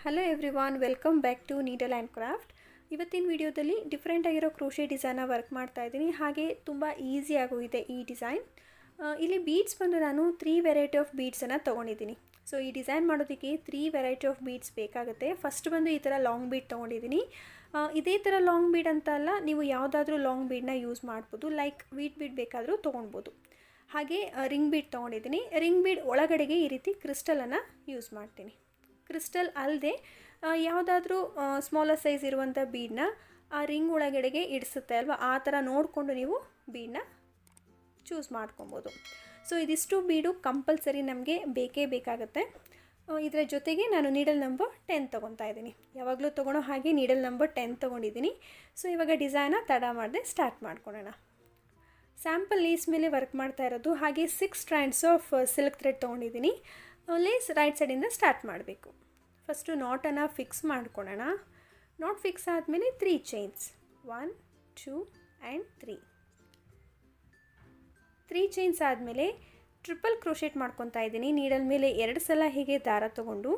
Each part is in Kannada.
Hello everyone, welcome back to needle and craft. ಇವತ್ತಿನ ವಿಡಿಯೋದಲ್ಲಿ ಡಿಫ್ರೆಂಟ್ ಆಗಿರೋ ಕ್ರೋಶೆ ಡಿಸೈನ್ನ ವರ್ಕ್ ಮಾಡ್ತಾ ಇದ್ದೀನಿ. ಹಾಗೆ ತುಂಬ ಈಸಿಯಾಗೂ ಇದೆ ಈ ಡಿಸೈನ್. ಇಲ್ಲಿ ಬೀಡ್ಸ್ ಬಂದು ನಾನು 3 ವೆರೈಟಿ ಆಫ್ ಬೀಡ್ಸನ್ನು ತೊಗೊಂಡಿದ್ದೀನಿ. ಸೊ ಈ ಡಿಸೈನ್ ಮಾಡೋದಕ್ಕೆ 3 ವೆರೈಟಿ ಆಫ್ ಬೀಡ್ಸ್ ಬೇಕಾಗುತ್ತೆ. ಫಸ್ಟ್ ಬಂದು ಈ ಥರ ಲಾಂಗ್ ಬೀಡ್ ತೊಗೊಂಡಿದ್ದೀನಿ. ಇದೇ ಥರ ಲಾಂಗ್ ಬೀಡ್ ಅಂತ ಅಲ್ಲ, ನೀವು ಯಾವುದಾದ್ರೂ ಲಾಂಗ್ ಬೀಡನ್ನ ಯೂಸ್ ಮಾಡ್ಬೋದು. ಲೈಕ್ ವೀಟ್ ಬೀಡ್ ಬೇಕಾದರೂ ತೊಗೊಳ್ಬೋದು. ಹಾಗೆ ರಿಂಗ್ ಬೀಡ್ ತೊಗೊಂಡಿದ್ದೀನಿ. ರಿಂಗ್ ಬೀಡ್ ಒಳಗಡೆಗೆ ಈ ರೀತಿ ಕ್ರಿಸ್ಟಲನ್ನು ಯೂಸ್ ಮಾಡ್ತೀನಿ. ಕ್ರಿಸ್ಟಲ್ ಅಲ್ಲದೆ ಯಾವುದಾದ್ರೂ ಸ್ಮಾಲರ್ ಸೈಜ್ ಇರುವಂಥ ಬೀಡನ್ನ ಆ ರಿಂಗ್ ಒಳಗಡೆಗೆ ಇಡಿಸುತ್ತೆ ಅಲ್ವಾ, ಆ ಥರ ನೋಡಿಕೊಂಡು ನೀವು ಬೀಡನ್ನ ಚೂಸ್ ಮಾಡ್ಕೊಬೋದು. ಸೊ ಇದಿಷ್ಟು ಬೀಡು ಕಂಪಲ್ಸರಿ ನಮಗೆ ಬೇಕೇ ಬೇಕಾಗುತ್ತೆ. ಇದರ ಜೊತೆಗೆ ನಾನು ನೀಡಲ್ ನಂಬರ್ 10 ತೊಗೊತಾ ಇದ್ದೀನಿ. ಯಾವಾಗಲೂ ತೊಗೊಳೋ ಹಾಗೆ ನೀಡಲ್ ನಂಬರ್ 10 ತೊಗೊಂಡಿದ್ದೀನಿ. ಸೊ ಇವಾಗ ಡಿಸೈನ ತಡ ಮಾಡದೆ ಸ್ಟಾರ್ಟ್ ಮಾಡ್ಕೊಳ್ಳೋಣ. ಸ್ಯಾಂಪಲ್ ಲೇಸ್ ಮೇಲೆ ವರ್ಕ್ ಮಾಡ್ತಾ ಇರೋದು. ಹಾಗೆ 6 ಸ್ಟ್ರ್ಯಾಂಡ್ಸ್ ಆಫ್ ಸಿಲ್ಕ್ ಥ್ರೆಡ್ ತೊಗೊಂಡಿದ್ದೀನಿ. ಲೇಸ್ ರೈಟ್ ಸೈಡಿಂದ ಸ್ಟಾರ್ಟ್ ಮಾಡಬೇಕು. ಫಸ್ಟು ನಾಟನ್ನು ಫಿಕ್ಸ್ ಮಾಡ್ಕೊಳ್ಳೋಣ. ನಾಟ್ ಫಿಕ್ಸ್ ಆದಮೇಲೆ 3 ಚೈನ್ಸ್, 1 2 ಆ್ಯಂಡ್ 3 ಚೈನ್ಸ್ ಆದಮೇಲೆ ಟ್ರಿಪಲ್ ಕ್ರೋಶೆಟ್ ಮಾಡ್ಕೊತಾ ಇದ್ದೀನಿ. ನೀಡಲ್ ಮೇಲೆ 2 ಸಲ ಹೀಗೆ ದಾರ ತೊಗೊಂಡು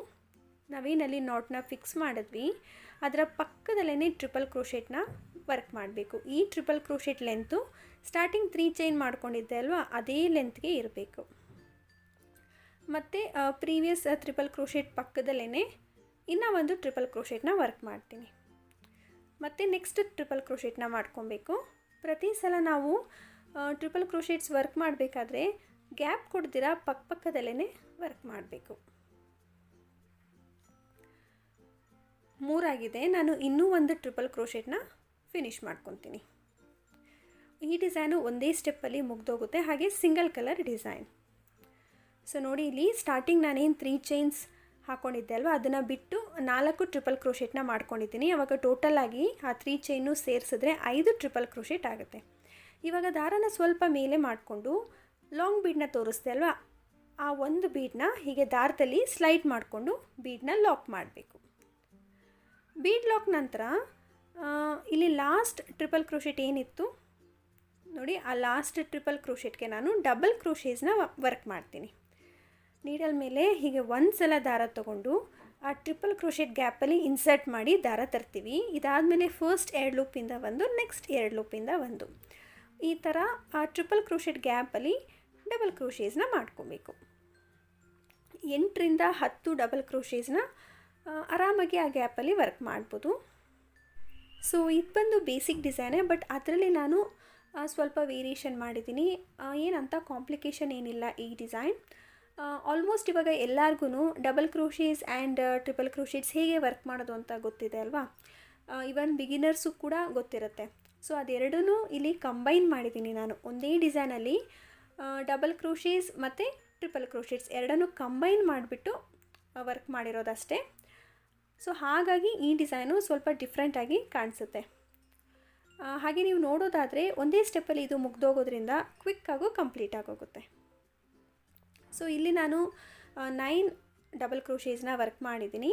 ನಾವೇನಲ್ಲಿ ನಾಟ್ನ ಫಿಕ್ಸ್ ಮಾಡಿದ್ವಿ ಅದರ ಪಕ್ಕದಲ್ಲೇ ಟ್ರಿಪಲ್ ಕ್ರೋಶೆಟ್ನ ವರ್ಕ್ ಮಾಡಬೇಕು. ಈ triple crochet length starting 3 chain ಮಾಡ್ಕೊಂಡಿದ್ದೆ ಅಲ್ವಾ, ಅದೇ ಲೆಂತ್ಗೆ ಇರಬೇಕು. ಮತ್ತು ಪ್ರೀವಿಯಸ್ ಟ್ರಿಪಲ್ ಕ್ರೋಶೆಟ್ ಪಕ್ಕದಲ್ಲೇ ಇನ್ನೂ ಒಂದು ಟ್ರಿಪಲ್ ಕ್ರೋಶೆಟ್ನ ವರ್ಕ್ ಮಾಡ್ತೀನಿ. ಮತ್ತು ನೆಕ್ಸ್ಟ್ ಟ್ರಿಪಲ್ ಕ್ರೋಶೆಟ್ನ ಮಾಡ್ಕೊಬೇಕು. ಪ್ರತಿ ಸಲ ನಾವು ಟ್ರಿಪಲ್ ಕ್ರೋಶೆಟ್ಸ್ ವರ್ಕ್ ಮಾಡಬೇಕಾದ್ರೆ ಗ್ಯಾಪ್ ಕೊಡ್ದಿರ ಪಕ್ಕದಲ್ಲೇ ವರ್ಕ್ ಮಾಡಬೇಕು. 3 ಆಗಿದೆ. ನಾನು ಇನ್ನೂ ಒಂದು ಟ್ರಿಪಲ್ ಕ್ರೋಶೆಟ್ನ ಫಿನಿಷ್ ಮಾಡ್ಕೊತೀನಿ. ಈ ಡಿಸೈನು ಒಂದೇ ಸ್ಟೆಪ್ಪಲ್ಲಿ ಮುಗ್ದೋಗುತ್ತೆ. ಹಾಗೆ ಸಿಂಗಲ್ ಕಲರ್ ಡಿಸೈನ್. ಸೊ ನೋಡಿ, ಇಲ್ಲಿ ಸ್ಟಾರ್ಟಿಂಗ್ ನಾನೇನು 3 ಚೈನ್ಸ್ ಹಾಕ್ಕೊಂಡಿದ್ದೆ ಅಲ್ವಾ, ಅದನ್ನು ಬಿಟ್ಟು 4 ಟ್ರಿಪಲ್ ಕ್ರೋಶೆಟ್ನ ಮಾಡ್ಕೊಂಡಿದ್ದೀನಿ. ಆವಾಗ ಟೋಟಲ್ ಆಗಿ ಆ 3 ಚೈನು ಸೇರಿಸಿದ್ರೆ 5 ಟ್ರಿಪಲ್ ಕ್ರೋಶೆಟ್ ಆಗುತ್ತೆ. ಇವಾಗ ದಾರನ ಸ್ವಲ್ಪ ಮೇಲೆ ಮಾಡಿಕೊಂಡು ಲಾಂಗ್ ಬೀಡನ್ನ ತೋರಿಸ್ದೆ ಅಲ್ವಾ, ಆ ಒಂದು ಬೀಡನ್ನ ಹೀಗೆ ದಾರದಲ್ಲಿ ಸ್ಲೈಡ್ ಮಾಡಿಕೊಂಡು ಬೀಡನ್ನ ಲಾಕ್ ಮಾಡಬೇಕು. ಬೀಡ್ ಲಾಕ್ ನಂತರ ಇಲ್ಲಿ ಲಾಸ್ಟ್ ಟ್ರಿಪಲ್ ಕ್ರೋಶೆಟ್ ಏನಿತ್ತು ನೋಡಿ, ಆ ಲಾಸ್ಟ್ ಟ್ರಿಪಲ್ ಕ್ರೋಶೆಟ್ಗೆ ನಾನು ಡಬಲ್ ಕ್ರೋಶೇಸ್ನ ವರ್ಕ್ ಮಾಡ್ತೀನಿ. ನೀಡಲ್ ಮೇಲೆ ಹೀಗೆ 1 ಸಲ ದಾರ ತೊಗೊಂಡು ಆ ಟ್ರಿಪಲ್ ಕ್ರೋಶೆಟ್ ಗ್ಯಾಪಲ್ಲಿ ಇನ್ಸರ್ಟ್ ಮಾಡಿ ದಾರ ತರ್ತೀವಿ. ಇದಾದಮೇಲೆ ಫಸ್ಟ್ 2 ಲೂಪಿಂದ ಒಂದು, ನೆಕ್ಸ್ಟ್ 2 ಲೂಪಿಂದ ಒಂದು, ಈ ಥರ ಆ ಟ್ರಿಪಲ್ ಕ್ರೋಶೆಟ್ ಗ್ಯಾಪಲ್ಲಿ ಡಬಲ್ ಕ್ರೋಶೇಸ್ನ ಮಾಡ್ಕೊಬೇಕು. 8ರಿಂದ 10 ಡಬಲ್ ಕ್ರೋಶೇಸ್ನ ಆರಾಮಾಗಿ ಆ ಗ್ಯಾಪಲ್ಲಿ ವರ್ಕ್ ಮಾಡ್ಬೋದು. ಸೊ ಇದು ಬಂದು ಬೇಸಿಕ್ ಡಿಸೈನೇ, ಬಟ್ ಅದರಲ್ಲಿ ನಾನು ಸ್ವಲ್ಪ ವೇರಿಯೇಷನ್ ಮಾಡಿದ್ದೀನಿ. ಏನಂತ ಕಾಂಪ್ಲಿಕೇಶನ್ ಏನಿಲ್ಲ ಈ ಡಿಸೈನ್. ಆಲ್ಮೋಸ್ಟ್ ಇವಾಗ ಎಲ್ಲರಿಗೂ ಡಬಲ್ ಕ್ರೋಶೇಸ್ ಆ್ಯಂಡ್ ಟ್ರಿಪಲ್ ಕ್ರೋಶೇಟ್ಸ್ ಹೇಗೆ ವರ್ಕ್ ಮಾಡೋದು ಅಂತ ಗೊತ್ತಿದೆ ಅಲ್ವಾ. ಇವನ್ ಬಿಗಿನರ್ಸು ಕೂಡ ಗೊತ್ತಿರುತ್ತೆ. ಸೊ ಅದೆರಡೂ ಇಲ್ಲಿ ಕಂಬೈನ್ ಮಾಡಿದ್ದೀನಿ ನಾನು ಒಂದೇ ಡಿಸೈನಲ್ಲಿ. ಡಬಲ್ ಕ್ರೋಶೇಸ್ ಮತ್ತು ಟ್ರಿಪಲ್ ಕ್ರೋಶೇಟ್ಸ್ ಎರಡನ್ನೂ ಕಂಬೈನ್ ಮಾಡಿಬಿಟ್ಟು ವರ್ಕ್ ಮಾಡಿರೋದಷ್ಟೇ. ಸೊ ಹಾಗಾಗಿ ಈ ಡಿಸೈನು ಸ್ವಲ್ಪ ಡಿಫ್ರೆಂಟಾಗಿ ಕಾಣಿಸುತ್ತೆ. ಹಾಗೆ ನೀವು ನೋಡೋದಾದರೆ ಒಂದೇ ಸ್ಟೆಪ್ಪಲ್ಲಿ ಇದು ಮುಗ್ದೋಗೋದ್ರಿಂದ ಕ್ವಿಕ್ಕಾಗೂ ಕಂಪ್ಲೀಟ್ ಆಗೋಗುತ್ತೆ. ಸೊ ಇಲ್ಲಿ ನಾನು 9 ಡಬಲ್ ಕ್ರೋಶೇಸ್ನ ವರ್ಕ್ ಮಾಡಿದ್ದೀನಿ.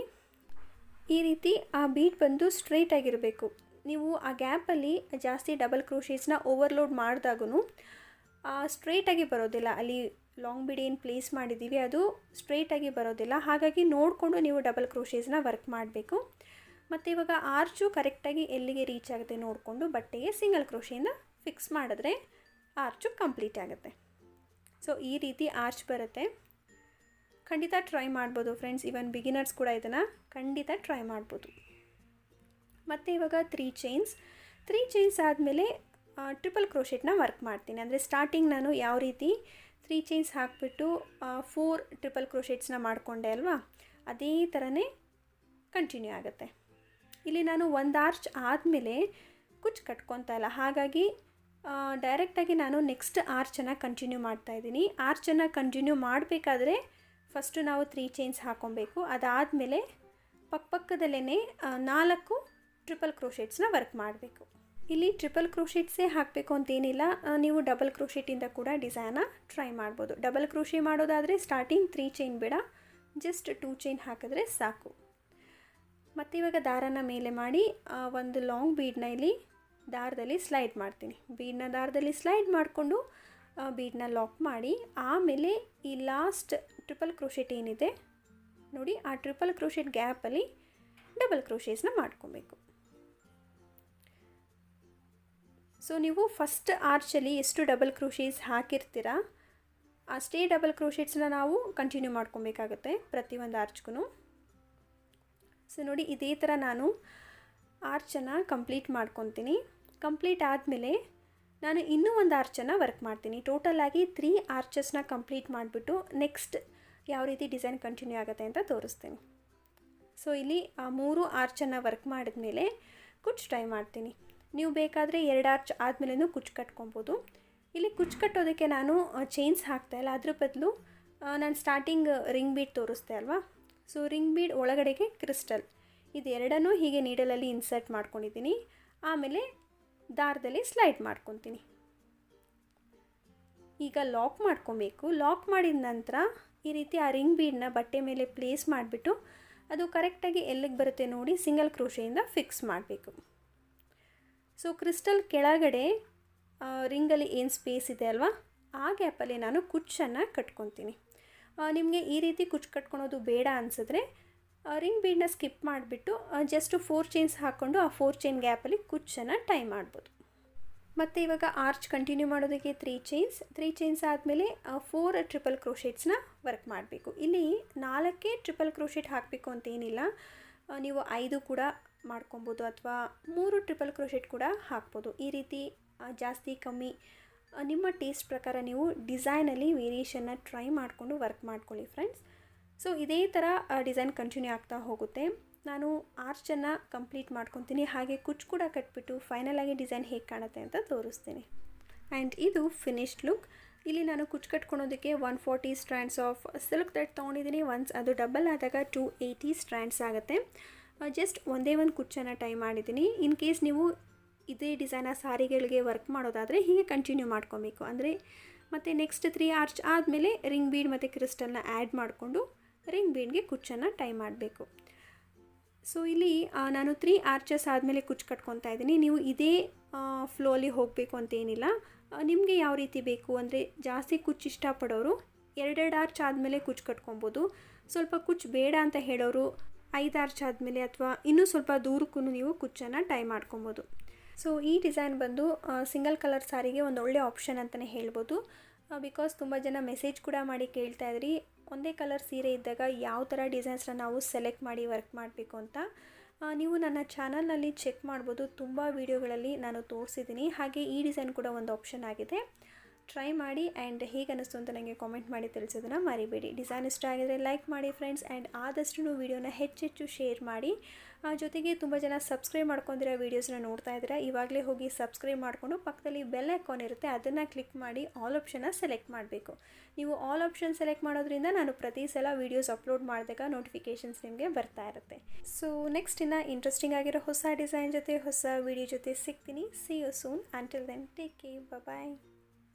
ಈ ರೀತಿ ಆ ಬೀಟ್ ಬಂದು ಸ್ಟ್ರೈಟ್ ಆಗಿರಬೇಕು. ನೀವು ಆ ಗ್ಯಾಪಲ್ಲಿ ಜಾಸ್ತಿ ಡಬಲ್ ಕ್ರೋಶೇಸ್ನ ಓವರ್ಲೋಡ್ ಮಾಡಿದಾಗೂ ಸ್ಟ್ರೈಟಾಗಿ ಬರೋದಿಲ್ಲ. ಅಲ್ಲಿ ಲಾಂಗ್ ಬೀಡ್ ಏನು ಪ್ಲೇಸ್ ಮಾಡಿದ್ದೀವಿ ಅದು ಸ್ಟ್ರೈಟಾಗಿ ಬರೋದಿಲ್ಲ. ಹಾಗಾಗಿ ನೋಡಿಕೊಂಡು ನೀವು ಡಬಲ್ ಕ್ರೋಶೇಸ್ನ ವರ್ಕ್ ಮಾಡಬೇಕು. ಮತ್ತು ಇವಾಗ ಆರ್ಚು ಕರೆಕ್ಟಾಗಿ ಎಲ್ಲಿಗೆ ರೀಚ್ ಆಗುತ್ತೆ ನೋಡಿಕೊಂಡು ಬಟ್ಟೆಗೆ ಸಿಂಗಲ್ ಕ್ರೋಶೆಯಿಂದ ಫಿಕ್ಸ್ ಮಾಡಿದ್ರೆ ಆರ್ಚು ಕಂಪ್ಲೀಟ್ ಆಗುತ್ತೆ. ಸೊ ಈ ರೀತಿ ಆರ್ಚ್ ಬರುತ್ತೆ. ಖಂಡಿತ ಟ್ರೈ ಮಾಡ್ಬೋದು ಫ್ರೆಂಡ್ಸ್. ಇವನ್ ಬಿಗಿನರ್ಸ್ ಕೂಡ ಇದನ್ನು ಖಂಡಿತ ಟ್ರೈ ಮಾಡ್ಬೋದು. ಮತ್ತು ಇವಾಗ 3 ಚೈನ್ಸ್ ಆದಮೇಲೆ ಟ್ರಿಪಲ್ ಕ್ರೋಶೆಟ್ನ ವರ್ಕ್ ಮಾಡ್ತೀನಿ. ಅಂದರೆ ಸ್ಟಾರ್ಟಿಂಗ್ ನಾನು ಯಾವ ರೀತಿ 3 ಚೈನ್ಸ್ ಹಾಕಿಬಿಟ್ಟು 4 ಟ್ರಿಪಲ್ ಕ್ರೋಶೆಟ್ಸ್ನ ಮಾಡಿಕೊಂಡೆ ಅಲ್ವಾ, ಅದೇ ಥರನೇ ಕಂಟಿನ್ಯೂ ಆಗುತ್ತೆ. ಇಲ್ಲಿ ನಾನು ಒಂದು ಆರ್ಚ್ ಆದಮೇಲೆ ಕುಚ್ಚು ಕಟ್ಕೊತಾ ಇಲ್ಲ. ಹಾಗಾಗಿ ಡೈರೆಕ್ಟಾಗಿ ನಾನು ನೆಕ್ಸ್ಟ್ ಆರ್ಚನ್ನು ಕಂಟಿನ್ಯೂ ಮಾಡ್ತಾಯಿದ್ದೀನಿ. ಆರ್ಚನ್ನು ಕಂಟಿನ್ಯೂ ಮಾಡಬೇಕಾದ್ರೆ ಫಸ್ಟು ನಾವು 3 ಚೈನ್ಸ್ ಹಾಕ್ಕೊಬೇಕು. ಅದಾದಮೇಲೆ ಪಕ್ಕದಲ್ಲೇ 4 ಟ್ರಿಪಲ್ ಕ್ರೋಶೆಟ್ಸ್ನ ವರ್ಕ್ ಮಾಡಬೇಕು. ಇಲ್ಲಿ ಟ್ರಿಪಲ್ ಕ್ರೋಶೆಟ್ಸೇ ಹಾಕಬೇಕು ಅಂತೇನಿಲ್ಲ, ನೀವು ಡಬಲ್ ಕ್ರೋಶೆಟಿಂದ ಕೂಡ ಡಿಸೈನ ಟ್ರೈ ಮಾಡ್ಬೋದು. ಡಬಲ್ ಕ್ರೋಶೆ ಮಾಡೋದಾದರೆ ಸ್ಟಾರ್ಟಿಂಗ್ 3 ಚೈನ್ ಬೇಡ, ಜಸ್ಟ್ 2 ಚೈನ್ ಹಾಕಿದ್ರೆ ಸಾಕು. ಮತ್ತು ಇವಾಗ ದಾರನ ಮೇಲೆ ಮಾಡಿ ಒಂದು ಲಾಂಗ್ ಬೀಡನ್ನ ಇಲ್ಲಿ ದಾರದಲ್ಲಿ ಸ್ಲೈಡ್ ಮಾಡ್ತೀನಿ. ಬೀಡನ್ನ ದಾರದಲ್ಲಿ ಸ್ಲೈಡ್ ಮಾಡಿಕೊಂಡು ಬೀಡನ್ನ ಲಾಕ್ ಮಾಡಿ ಆಮೇಲೆ ಈ ಲಾಸ್ಟ್ ಟ್ರಿಪಲ್ ಕ್ರೋಶೆಟ್ ಏನಿದೆ ನೋಡಿ ಆ ಟ್ರಿಪಲ್ ಕ್ರೋಶೆಟ್ ಗ್ಯಾಪಲ್ಲಿ ಡಬಲ್ ಕ್ರೋಶೇಸ್ನ ಮಾಡ್ಕೊಬೇಕು. ಸೊ ನೀವು ಫಸ್ಟ್ ಆರ್ಚಲ್ಲಿ ಎಷ್ಟು ಡಬಲ್ ಕ್ರೋಶೇಸ್ ಹಾಕಿರ್ತೀರಾ ಅಷ್ಟೇ ಡಬಲ್ ಕ್ರೋಶೇಟ್ಸ್ನ ನಾವು ಕಂಟಿನ್ಯೂ ಮಾಡ್ಕೊಬೇಕಾಗುತ್ತೆ ಪ್ರತಿಯೊಂದು ಆರ್ಚ್ಗೂ. ಸೊ ನೋಡಿ ಇದೇ ಥರ ನಾನು ಆರ್ಚನ್ನು ಕಂಪ್ಲೀಟ್ ಮಾಡ್ಕೊತೀನಿ. ಕಂಪ್ಲೀಟ್ ಆದಮೇಲೆ ನಾನು ಇನ್ನೂ ಒಂದು ಆರ್ಚನ್ನು ವರ್ಕ್ ಮಾಡ್ತೀನಿ. ಟೋಟಲಾಗಿ 3 ಆರ್ಚಸ್ನ ಕಂಪ್ಲೀಟ್ ಮಾಡಿಬಿಟ್ಟು ನೆಕ್ಸ್ಟ್ ಯಾವ ರೀತಿ ಡಿಸೈನ್ ಕಂಟಿನ್ಯೂ ಆಗುತ್ತೆ ಅಂತ ತೋರಿಸ್ತೀನಿ. ಸೊ ಇಲ್ಲಿ 3 ಆರ್ಚನ್ನು ವರ್ಕ್ ಮಾಡಿದ್ಮೇಲೆ ಕುಚ್ಚು ಟ್ರೈ ಮಾಡ್ತೀನಿ. ನೀವು ಬೇಕಾದರೆ 2 ಆರ್ಚ್ ಆದಮೇಲೆ ಕುಚ್ಚು ಕಟ್ಕೊಬೋದು. ಇಲ್ಲಿ ಕುಚ್ಚು ಕಟ್ಟೋದಕ್ಕೆ ನಾನು ಚೈನ್ಸ್ ಹಾಕ್ತಾಯಿಲ್ಲ, ಅದ್ರ ಬದಲು ನಾನು ಸ್ಟಾರ್ಟಿಂಗ್ ರಿಂಗ್ ಬೀಡ್ ತೋರಿಸ್ತೆ ಅಲ್ವಾ. ಸೊ ರಿಂಗ್ ಬೀಡ್ ಒಳಗಡೆಗೆ ಕ್ರಿಸ್ಟಲ್ ಇದೆರಡನ್ನೂ ಹೀಗೆ ನೀಡಲಲ್ಲಿ ಇನ್ಸರ್ಟ್ ಮಾಡ್ಕೊಂಡಿದ್ದೀನಿ. ಆಮೇಲೆ ದಾರದಲ್ಲಿ ಸ್ಲೈಡ್ ಮಾಡ್ಕೊತೀನಿ. ಈಗ ಲಾಕ್ ಮಾಡ್ಕೊಬೇಕು. ಲಾಕ್ ಮಾಡಿದ ನಂತರ ಈ ರೀತಿ ಆ ರಿಂಗ್ ಬೀಡನ್ನ ಬಟ್ಟೆ ಮೇಲೆ ಪ್ಲೇಸ್ ಮಾಡಿಬಿಟ್ಟು ಅದು ಕರೆಕ್ಟಾಗಿ ಎಲ್ಲಿಗೆ ಬರುತ್ತೆ ನೋಡಿ ಸಿಂಗಲ್ ಕ್ರೋಶೆಯಿಂದ ಫಿಕ್ಸ್ ಮಾಡಬೇಕು. ಸೊ ಕ್ರಿಸ್ಟಲ್ ಕೆಳಗಡೆ ರಿಂಗಲ್ಲಿ ಏನು ಸ್ಪೇಸ್ ಇದೆ ಅಲ್ವಾ ಆ ಗ್ಯಾಪಲ್ಲಿ ನಾನು ಕುಚ್ಚನ್ನು ಕಟ್ಕೊತೀನಿ. ನಿಮಗೆ ಈ ರೀತಿ ಕುಚ್ಚು ಕಟ್ಕೊಳೋದು ಬೇಡ ಅನಿಸಿದ್ರೆ ರಿಂಗ್ ಬೀಡನ್ನ ಸ್ಕಿಪ್ ಮಾಡಿಬಿಟ್ಟು ಜಸ್ಟ್ 4 ಚೈನ್ಸ್ ಹಾಕ್ಕೊಂಡು ಆ 4 ಚೈನ್ ಗ್ಯಾಪಲ್ಲಿ ಕುಚ್ಚನ್ನು ಟೈ ಮಾಡ್ಬೋದು. ಮತ್ತು ಇವಾಗ ಆರ್ಚ್ ಕಂಟಿನ್ಯೂ ಮಾಡೋದಕ್ಕೆ 3 ಚೈನ್ಸ್ ಆದಮೇಲೆ 4 ಟ್ರಿಪಲ್ ಕ್ರೋಶೆಟ್ಸ್ನ ವರ್ಕ್ ಮಾಡಬೇಕು. ಇಲ್ಲಿ 4 ಟ್ರಿಪಲ್ ಕ್ರೋಶೆಟ್ ಹಾಕಬೇಕು ಅಂತೇನಿಲ್ಲ, ನೀವು 5 ಕೂಡ ಮಾಡ್ಕೊಬೋದು ಅಥವಾ 3 ಟ್ರಿಪಲ್ ಕ್ರೋಶೆಟ್ ಕೂಡ ಹಾಕ್ಬೋದು. ಈ ರೀತಿ ಜಾಸ್ತಿ ಕಮ್ಮಿ ನಿಮ್ಮ ಟೇಸ್ಟ್ ಪ್ರಕಾರ ನೀವು ಡಿಸೈನಲ್ಲಿ ವೇರಿಯೇಷನ್ನ ಟ್ರೈ ಮಾಡಿಕೊಂಡು ವರ್ಕ್ ಮಾಡ್ಕೊಳ್ಳಿ ಫ್ರೆಂಡ್ಸ್. ಸೊ ಇದೇ ಥರ ಡಿಸೈನ್ ಕಂಟಿನ್ಯೂ ಆಗ್ತಾ ಹೋಗುತ್ತೆ. ನಾನು ಆರ್ಚನ್ನು ಕಂಪ್ಲೀಟ್ ಮಾಡ್ಕೊತೀನಿ, ಹಾಗೆ ಕುಚ್ಚು ಕೂಡ ಕಟ್ಬಿಟ್ಟು ಫೈನಲಾಗಿ ಡಿಸೈನ್ ಹೇಗೆ ಕಾಣುತ್ತೆ ಅಂತ ತೋರಿಸ್ತೀನಿ. ಆ್ಯಂಡ್ ಇದು ಫಿನಿಶ್ಡ್ ಲುಕ್. ಇಲ್ಲಿ ನಾನು ಕುಚ್ಚು ಕಟ್ಕೊಳೋದಕ್ಕೆ 140 ಸ್ಟ್ರ್ಯಾಂಡ್ಸ್ ಆಫ್ ಸಿಲ್ಕ್ ಥ್ರೆಡ್ ತೊಗೊಂಡಿದ್ದೀನಿ. ಒನ್ಸ್ ಅದು ಡಬಲ್ ಆದಾಗ 280 ಸ್ಟ್ರ್ಯಾಂಡ್ಸ್ ಆಗುತ್ತೆ. ಜಸ್ಟ್ ಒಂದೇ ಒಂದು ಕುಚ್ಚನ್ನು ಟೈ ಮಾಡಿದ್ದೀನಿ. ಇನ್ ಕೇಸ್ ನೀವು ಇದೇ ಡಿಸೈನ ಸಾರಿಗಳಿಗೆ ವರ್ಕ್ ಮಾಡೋದಾದರೆ ಹೀಗೆ ಕಂಟಿನ್ಯೂ ಮಾಡ್ಕೊಬೇಕು. ಅಂದರೆ ಮತ್ತು ನೆಕ್ಸ್ಟ್ 3 ಆರ್ಚ್ ಆದಮೇಲೆ ರಿಂಗ್ ಬೀಡ್ ಮತ್ತು ಕ್ರಿಸ್ಟಲ್ನ ಆ್ಯಡ್ ಮಾಡಿಕೊಂಡು ರಿಂಗ್ ಬೀಡ್ಗೆ ಕುಚ್ಚನ್ನು ಟೈ ಮಾಡಬೇಕು. ಸೊ ಇಲ್ಲಿ ನಾನು 3 ಆರ್ಚಸ್ ಆದಮೇಲೆ ಕುಚ್ಚು ಕಟ್ಕೊತಾ ಇದ್ದೀನಿ. ನೀವು ಇದೇ ಫ್ಲೋಲಿ ಹೋಗಬೇಕು ಅಂತೇನಿಲ್ಲ, ನಿಮಗೆ ಯಾವ ರೀತಿ ಬೇಕು ಅಂದರೆ ಜಾಸ್ತಿ ಕುಚ್ಚು ಇಷ್ಟಪಡೋರು 2 ಆರ್ಚ್ ಆದಮೇಲೆ ಕುಚ್ಚು ಕಟ್ಕೊಬೋದು. ಸ್ವಲ್ಪ ಕುಚ್ಚು ಬೇಡ ಅಂತ ಹೇಳೋರು 5 ಆರ್ಚ್ ಆದಮೇಲೆ ಅಥವಾ ಇನ್ನೂ ಸ್ವಲ್ಪ ದೂರಕ್ಕೂ ನೀವು ಕುಚ್ಚನ್ನು ಟೈ ಮಾಡ್ಕೊಬೋದು. ಸೊ ಈ ಡಿಸೈನ್ ಬಂದು ಸಿಂಗಲ್ ಕಲರ್ ಸಾರಿಗೆ ಒಂದು ಒಳ್ಳೆ ಆಪ್ಷನ್ ಅಂತಲೇ ಹೇಳ್ಬೋದು. ಬಿಕಾಸ್ ತುಂಬ ಜನ ಮೆಸೇಜ್ ಕೂಡ ಮಾಡಿ ಕೇಳ್ತಾ ಇದ್ರಿ ಒಂದೇ ಕಲರ್ ಸೀರೆ ಇದ್ದಾಗ ಯಾವ ಥರ ಡಿಸೈನ್ಸ್ನ ನಾವು ಸೆಲೆಕ್ಟ್ ಮಾಡಿ ವರ್ಕ್ ಮಾಡಬೇಕು ಅಂತ. ನೀವು ನನ್ನ ಚಾನಲ್ನಲ್ಲಿ ಚೆಕ್ ಮಾಡ್ಬೋದು, ತುಂಬ ವೀಡಿಯೋಗಳಲ್ಲಿ ನಾನು ತೋರಿಸಿದ್ದೀನಿ. ಹಾಗೆ ಈ ಡಿಸೈನ್ ಕೂಡ ಒಂದು ಆಪ್ಷನ್ ಆಗಿದೆ, ಟ್ರೈ ಮಾಡಿ. ಆ್ಯಂಡ್ ಹೇಗೆ ಅನ್ನಿಸ್ತು ಅಂತ ನನಗೆ ಕಾಮೆಂಟ್ ಮಾಡಿ ತಿಳಿಸೋದನ್ನು ಮರಿಬೇಡಿ. ಡಿಸೈನ್ ಇಷ್ಟ ಆಗಿದರೆ ಲೈಕ್ ಮಾಡಿ ಫ್ರೆಂಡ್ಸ್. ಆ್ಯಂಡ್ ಆದಷ್ಟು ವೀಡಿಯೋನ ಹೆಚ್ಚೆಚ್ಚು ಶೇರ್ ಮಾಡಿ. ಜೊತೆಗೆ ತುಂಬ ಜನ ಸಬ್ಸ್ಕ್ರೈಬ್ ಮಾಡ್ಕೊಂಡಿರೋ ವೀಡಿಯೋಸ್ನ ನೋಡ್ತಾ ಇದ್ದೀರಾ, ಇವಾಗಲೇ ಹೋಗಿ ಸಬ್ಸ್ಕ್ರೈಬ್ ಮಾಡಿಕೊಂಡು ಪಕ್ಕದಲ್ಲಿ ಬೆಲ್ ಐಕಾನ್ ಇರುತ್ತೆ, ಅದನ್ನು ಕ್ಲಿಕ್ ಮಾಡಿ ಆಲ್ ಆಪ್ಷನ್ನ ಸೆಲೆಕ್ಟ್ ಮಾಡಬೇಕು. ನೀವು ಆಲ್ ಆಪ್ಷನ್ ಸೆಲೆಕ್ಟ್ ಮಾಡೋದ್ರಿಂದ ನಾನು ಪ್ರತಿ ಸಲ ವೀಡಿಯೋಸ್ ಅಪ್ಲೋಡ್ ಮಾಡಿದಾಗ ನೋಟಿಫಿಕೇಷನ್ಸ್ ನಿಮಗೆ ಬರ್ತಾ ಇರುತ್ತೆ. ಸೊ ನೆಕ್ಸ್ಟ್ ಇನ್ನು ಇಂಟ್ರೆಸ್ಟಿಂಗ್ ಆಗಿರೋ ಹೊಸ ಡಿಸೈನ್ ಜೊತೆ ಹೊಸ ವೀಡಿಯೋ ಜೊತೆ ಸಿಗ್ತೀನಿ. See you soon. Until then take care, bye.